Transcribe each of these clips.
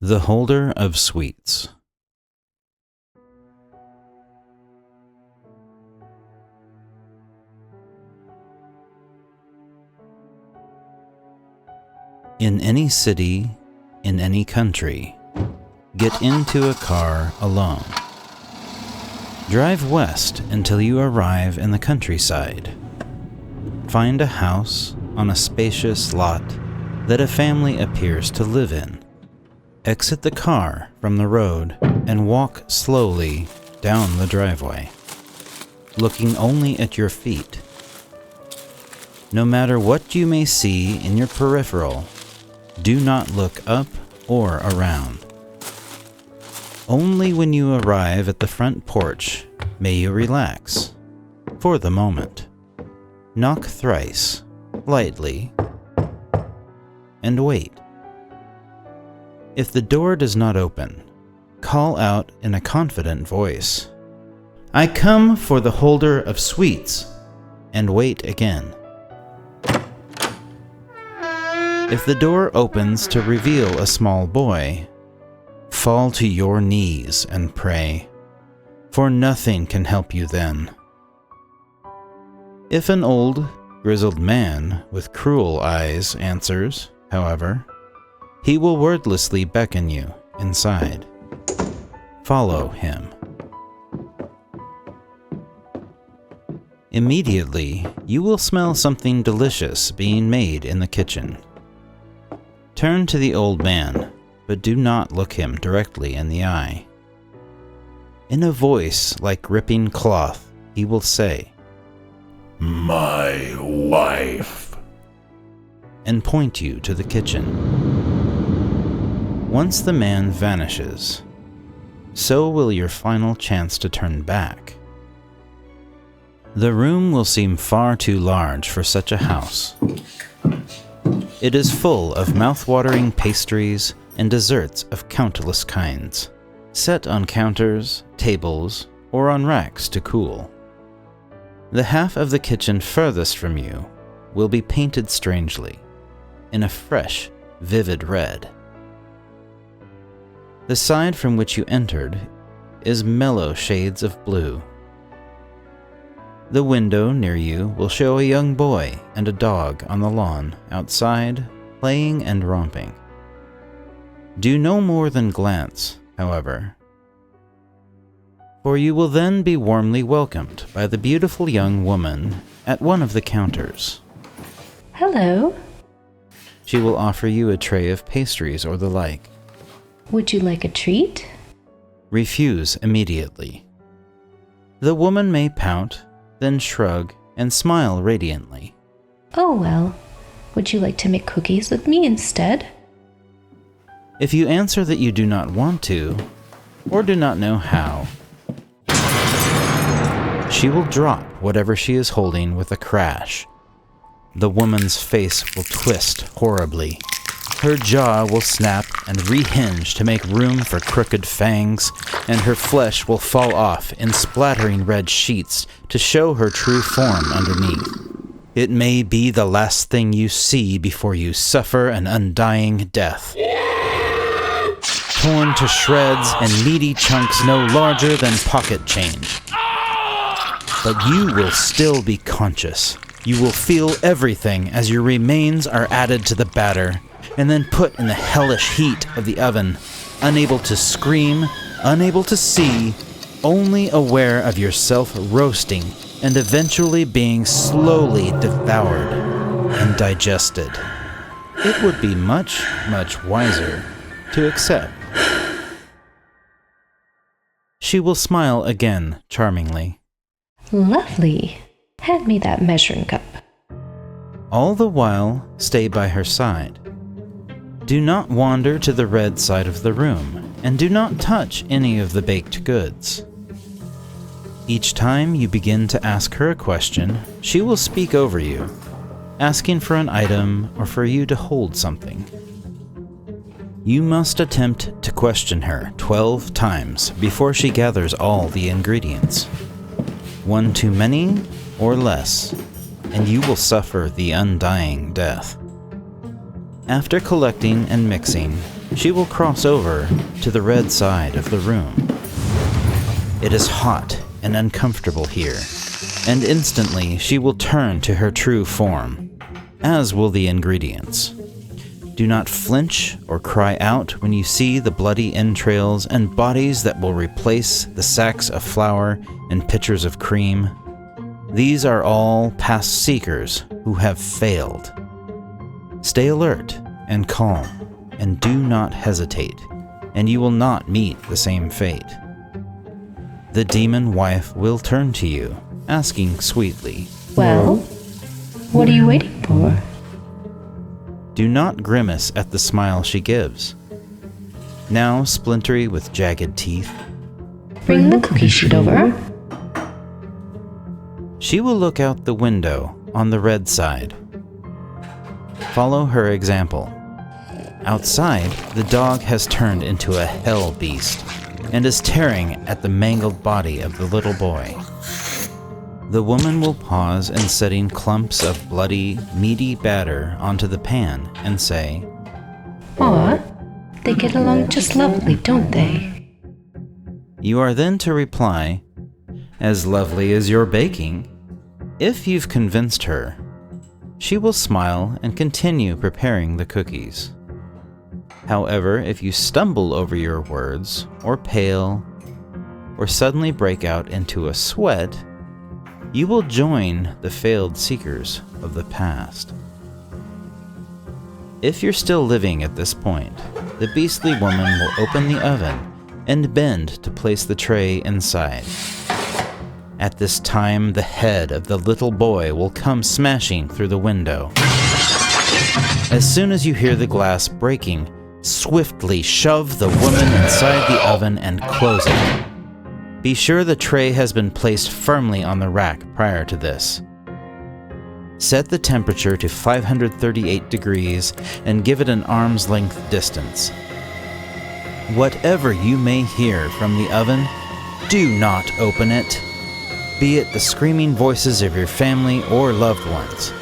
The Holder of Sweets. In any city, in any country, get into a car alone. Drive west until you arrive in the countryside. Find a house on a spacious lot that a family appears to live in. Exit the car from the road and walk slowly down the driveway, looking only at your feet. No matter what you may see in your peripheral, do not look up or around. Only when you arrive at the front porch may you relax, for the moment. Knock thrice, lightly, and wait. If the door does not open, call out in a confident voice, "I come for the holder of sweets," and wait again. If the door opens to reveal a small boy, fall to your knees and pray, for nothing can help you then. If an old, grizzled man with cruel eyes answers, however, he will wordlessly beckon you inside. Follow him. Immediately, you will smell something delicious being made in the kitchen. Turn to the old man, but do not look him directly in the eye. In a voice like ripping cloth, he will say, "My wife," and point you to the kitchen. Once the man vanishes, so will your final chance to turn back. The room will seem far too large for such a house. It is full of mouth-watering pastries and desserts of countless kinds, set on counters, tables, or on racks to cool. The half of the kitchen furthest from you will be painted strangely, in a fresh, vivid red. The side from which you entered is mellow shades of blue. The window near you will show a young boy and a dog on the lawn outside, playing and romping. Do no more than glance, however, for you will then be warmly welcomed by the beautiful young woman at one of the counters. Hello. She will offer you a tray of pastries or the like. Would you like a treat? Refuse immediately. The woman may pout, then shrug and smile radiantly. Oh well, would you like to make cookies with me instead? If you answer that you do not want to, or do not know how, she will drop whatever she is holding with a crash. The woman's face will twist horribly. Her jaw will snap and rehinge to make room for crooked fangs, and her flesh will fall off in splattering red sheets to show her true form underneath. It may be the last thing you see before you suffer an undying death. Torn to shreds and meaty chunks no larger than pocket change. But you will still be conscious. You will feel everything as your remains are added to the batter, and then put in the hellish heat of the oven, unable to scream, unable to see, only aware of yourself roasting and eventually being slowly devoured and digested. It would be much, much wiser to accept. She will smile again charmingly. Lovely. Hand me that measuring cup. All the while, stay by her side. Do not wander to the red side of the room, and do not touch any of the baked goods. Each time you begin to ask her a question, she will speak over you, asking for an item or for you to hold something. You must attempt to question her 12 times before she gathers all the ingredients. One too many or less, and you will suffer the undying death. After collecting and mixing, she will cross over to the red side of the room. It is hot and uncomfortable here, and instantly she will turn to her true form, as will the ingredients. Do not flinch or cry out when you see the bloody entrails and bodies that will replace the sacks of flour and pitchers of cream. These are all past seekers who have failed. Stay alert and calm, and do not hesitate, and you will not meet the same fate. The demon wife will turn to you, asking sweetly, Well, what are you waiting for? Do not grimace at the smile she gives. Now splintery with jagged teeth, Bring the cookie sheet over. she will look out the window on the red side. Follow her example. Outside, the dog has turned into a hell beast and is tearing at the mangled body of the little boy. The woman will pause in setting clumps of bloody, meaty batter onto the pan and say, Aw, they get along just lovely, don't they? You are then to reply, as lovely as your baking. If you've convinced her, she will smile and continue preparing the cookies. However, if you stumble over your words, or pale, or suddenly break out into a sweat, you will join the failed seekers of the past. If you're still living at this point, the beastly woman will open the oven and bend to place the tray inside. At this time, the head of the little boy will come smashing through the window. As soon as you hear the glass breaking, swiftly shove the woman inside the oven and close it. Be sure the tray has been placed firmly on the rack prior to this. Set the temperature to 538 degrees and give it an arm's length distance. Whatever you may hear from the oven, do not open it. Be it the screaming voices of your family or loved ones,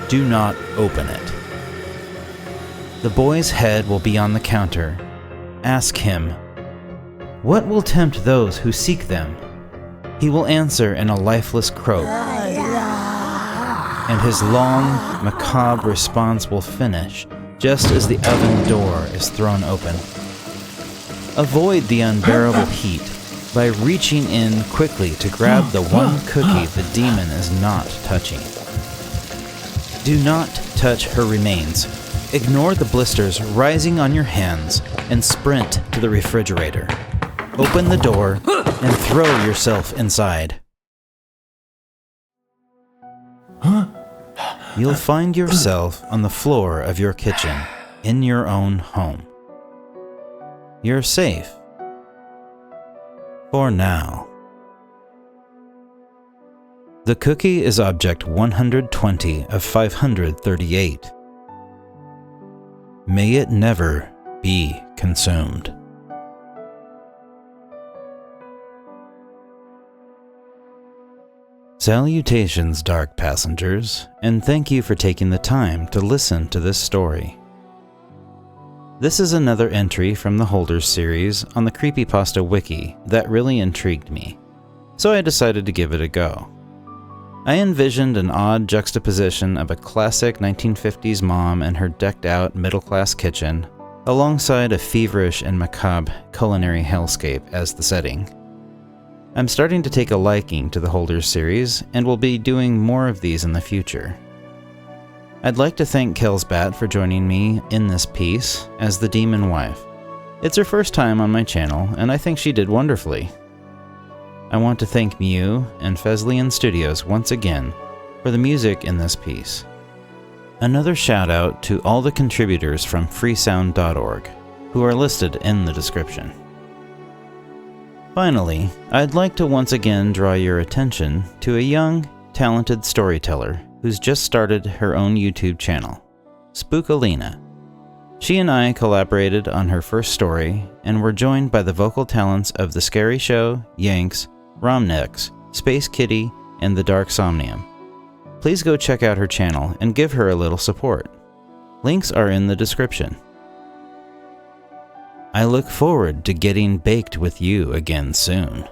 do not open it. The boy's head will be on the counter. Ask him, what will tempt those who seek them? He will answer in a lifeless croak, and his long, macabre response will finish just as the oven door is thrown open. Avoid the unbearable heat by reaching in quickly to grab the one cookie the demon is not touching. Do not touch her remains. Ignore the blisters rising on your hands and sprint to the refrigerator. Open the door and throw yourself inside. You'll find yourself on the floor of your kitchen in your own home. You're safe. For now. The cookie is object 120 of 538. May it never be consumed. Salutations, dark passengers, and thank you for taking the time to listen to this story. This is another entry from the Holders series on the Creepypasta Wiki that really intrigued me, so I decided to give it a go. I envisioned an odd juxtaposition of a classic 1950s mom and her decked-out middle-class kitchen, alongside a feverish and macabre culinary hellscape as the setting. I'm starting to take a liking to the Holders series, and will be doing more of these in the future. I'd like to thank Kelsbat for joining me in this piece as the demon wife. It's her first time on my channel, and I think she did wonderfully. I want to thank Myuu and Fesliyan Studios once again for the music in this piece. Another shout out to all the contributors from freesound.org, who are listed in the description. Finally, I'd like to once again draw your attention to a young, talented storyteller who's just started her own YouTube channel, Spookalina. She and I collaborated on her first story and were joined by the vocal talents of The Scary Show, Yanks, Romnex, Space Kitty, and The Dark Somnium. Please go check out her channel and give her a little support. Links are in the description. I look forward to getting baked with you again soon.